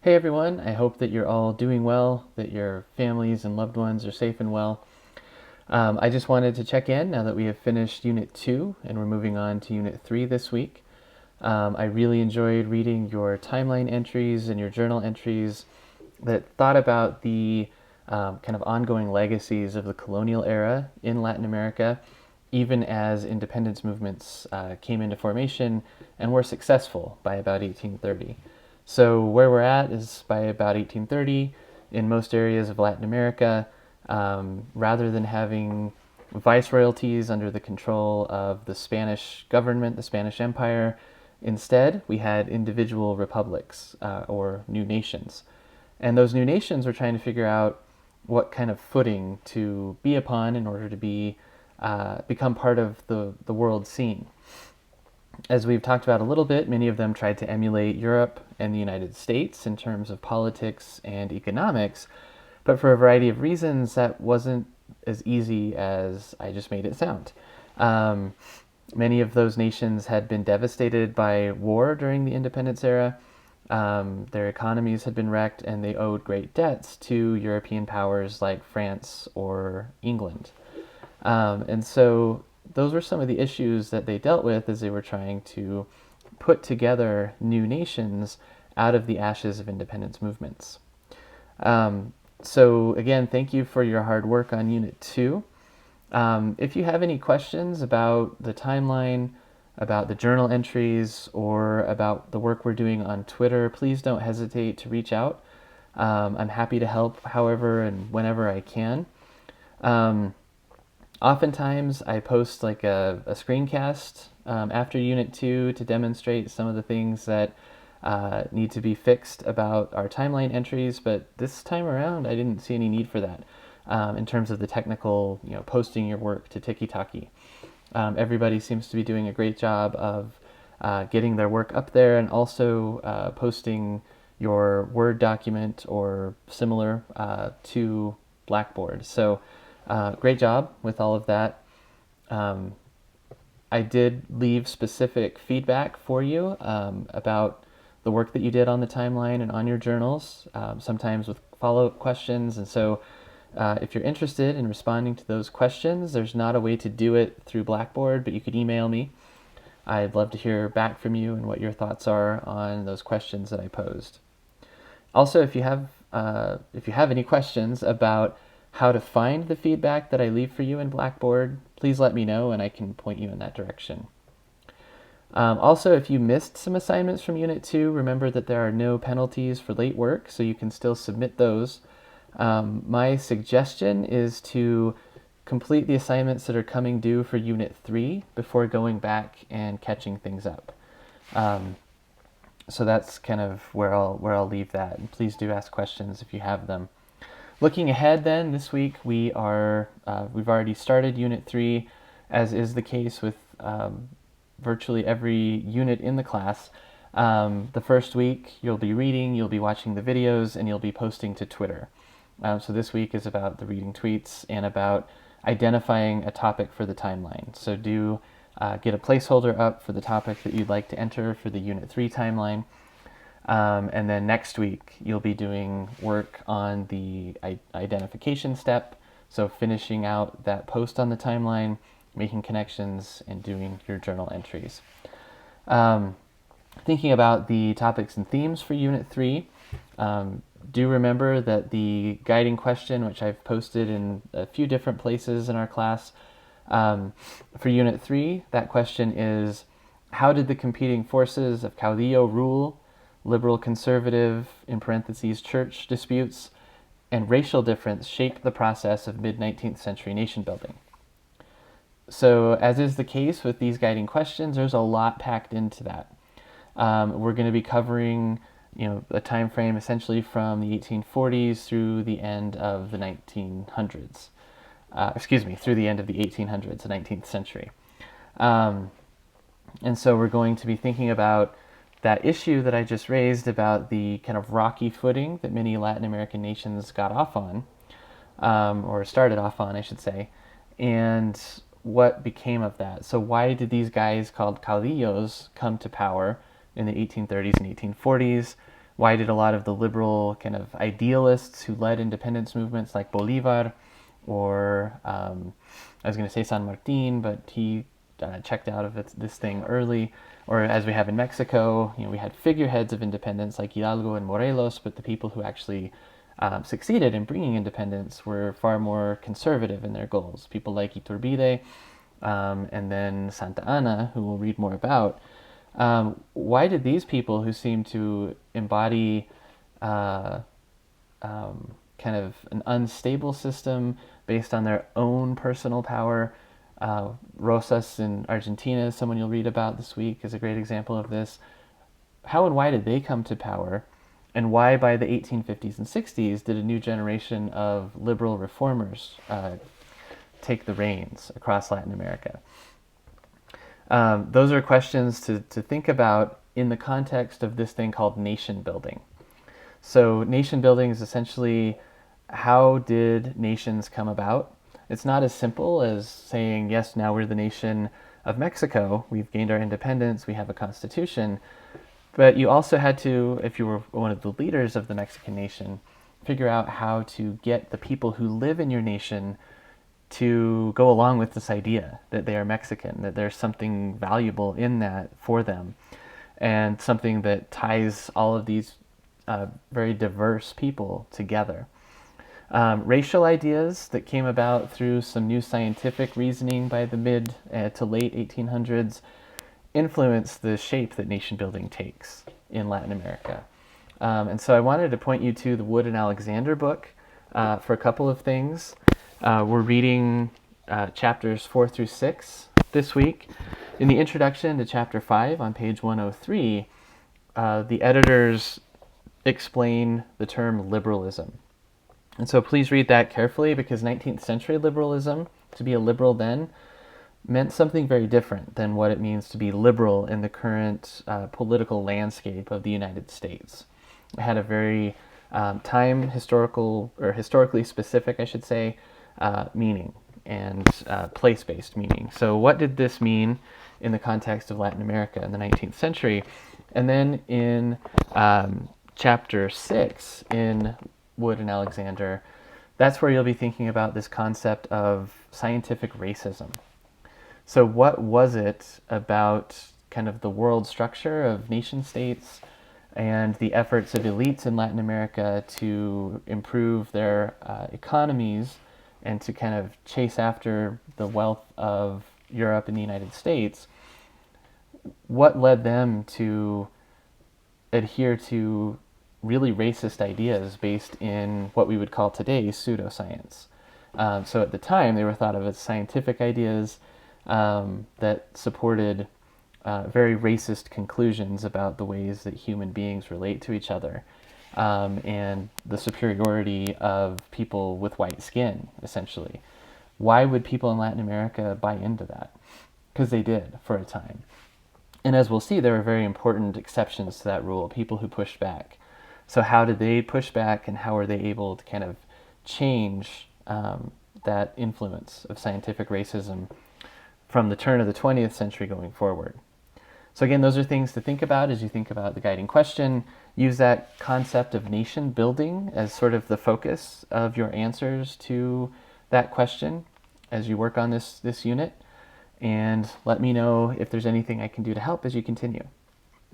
Hey everyone, I hope that you're all doing well, that your families and loved ones are safe and well. I just wanted to check in now that we have finished Unit 2 and we're moving on to Unit 3 this week. I really enjoyed reading your timeline entries and your journal entries that thought about the kind of ongoing legacies of the colonial era in Latin America, even as independence movements came into formation and were successful by about 1830. So where we're at is by about 1830 in most areas of Latin America, rather than having viceroyalties under the control of the Spanish government, the Spanish Empire, instead we had individual republics or new nations. And those new nations were trying to figure out what kind of footing to be upon in order to become part of the world scene. As we've talked about a little bit, many of them tried to emulate Europe and the United States in terms of politics and economics, but for a variety of reasons, that wasn't as easy as I just made it sound. Um, Many of those nations had been devastated by war during the independence era. Their economies had been wrecked, and they owed great debts to European powers like France or England. And so those were some of the issues that they dealt with as they were trying to put together new nations out of the ashes of independence movements. Um, so again, thank you for your hard work on Unit 2. If you have any questions about the timeline, about the journal entries, or about the work we're doing on Twitter, please don't hesitate to reach out. I'm happy to help however and whenever I can. Um, Oftentimes, I post like a screencast after Unit 2 to demonstrate some of the things that need to be fixed about our timeline entries, but this time around, I didn't see any need for that in terms of the technical, posting your work to Tiki everybody seems to be doing a great job of getting their work up there and also posting your Word document or similar to Blackboard. So great job with all of that. Um, I did leave specific feedback for you about the work that you did on the timeline and on your journals, sometimes with follow-up questions. And so if you're interested in responding to those questions, there's not a way to do it through Blackboard, but you could email me. I'd love to hear back from you and what your thoughts are on those questions that I posed. Also, if you have any questions about how to find the feedback that I leave for you in Blackboard, please let me know and I can point you in that direction. Also, if you missed some assignments from Unit 2, remember that there are no penalties for late work, so you can still submit those. My suggestion is to complete the assignments that are coming due for Unit 3 before going back and catching things up. So that's kind of where I'll leave that. And please do ask questions if you have them. Looking ahead, then this week we've already started Unit 3, as is the case with virtually every unit in the class. The first week you'll be reading, you'll be watching the videos, and you'll be posting to Twitter. So this week is about the reading tweets and about identifying a topic for the timeline. So do get a placeholder up for the topic that you'd like to enter for the Unit 3 timeline. And then next week, you'll be doing work on the identification step. So finishing out that post on the timeline, making connections, and doing your journal entries. Thinking about the topics and themes for Unit 3, do remember that the guiding question, which I've posted in a few different places in our class, for Unit 3, that question is, how did the competing forces of caudillo rule, liberal conservative, in parentheses, church disputes, and racial difference shape the process of mid-19th century nation building? So as is the case with these guiding questions, there's a lot packed into that. We're going to be covering a time frame essentially from the 1840s through the end of the 1900s. Through the end of the 1800s, the 19th century. And so we're going to be thinking about that issue that I just raised about the kind of rocky footing that many Latin American nations got off on, or started off on, I should say, and what became of that. So why did these guys called caudillos come to power in the 1830s and 1840s? Why did a lot of the liberal kind of idealists who led independence movements like Bolivar or I was going to say San Martin, but he checked out of this thing early. Or as we have in Mexico, we had figureheads of independence like Hidalgo and Morelos, but the people who actually succeeded in bringing independence were far more conservative in their goals. People like Iturbide and then Santa Anna, who we'll read more about. Why did these people who seem to embody kind of an unstable system based on their own personal power. Rosas in Argentina, someone you'll read about this week, is a great example of this. How and why did they come to power? And why by the 1850s and 60s did a new generation of liberal reformers take the reins across Latin America? Those are questions to think about in the context of this thing called nation building. So nation building is essentially, how did nations come about? It's not as simple as saying, yes, now we're the nation of Mexico, we've gained our independence, we have a constitution. But you also had to, if you were one of the leaders of the Mexican nation, figure out how to get the people who live in your nation to go along with this idea that they are Mexican, that there's something valuable in that for them, and something that ties all of these very diverse people together. Racial ideas that came about through some new scientific reasoning by the mid to late 1800s influenced the shape that nation building takes in Latin America. And so I wanted to point you to the Wood and Alexander book for a couple of things. We're reading chapters 4 through 6 this week. In the introduction to chapter 5 on page 103, the editors explain the term liberalism. And so please read that carefully, because 19th century liberalism, to be a liberal then, meant something very different than what it means to be liberal in the current political landscape of the United States. It had a very historically specific, I should say, meaning and place-based meaning. So what did this mean in the context of Latin America in the 19th century? And then in chapter 6 in Wood and Alexander, that's where you'll be thinking about this concept of scientific racism. So what was it about kind of the world structure of nation states and the efforts of elites in Latin America to improve their economies and to kind of chase after the wealth of Europe and the United States? What led them to adhere to really racist ideas based in what we would call today pseudoscience? So at the time, they were thought of as scientific ideas that supported very racist conclusions about the ways that human beings relate to each other, and the superiority of people with white skin, essentially. Why would people in Latin America buy into that? Because they did for a time. And as we'll see, there were very important exceptions to that rule, people who pushed back. So how did they push back, and how were they able to kind of change that influence of scientific racism from the turn of the 20th century going forward? So again, those are things to think about as you think about the guiding question. Use that concept of nation building as sort of the focus of your answers to that question as you work on this unit. And let me know if there's anything I can do to help as you continue.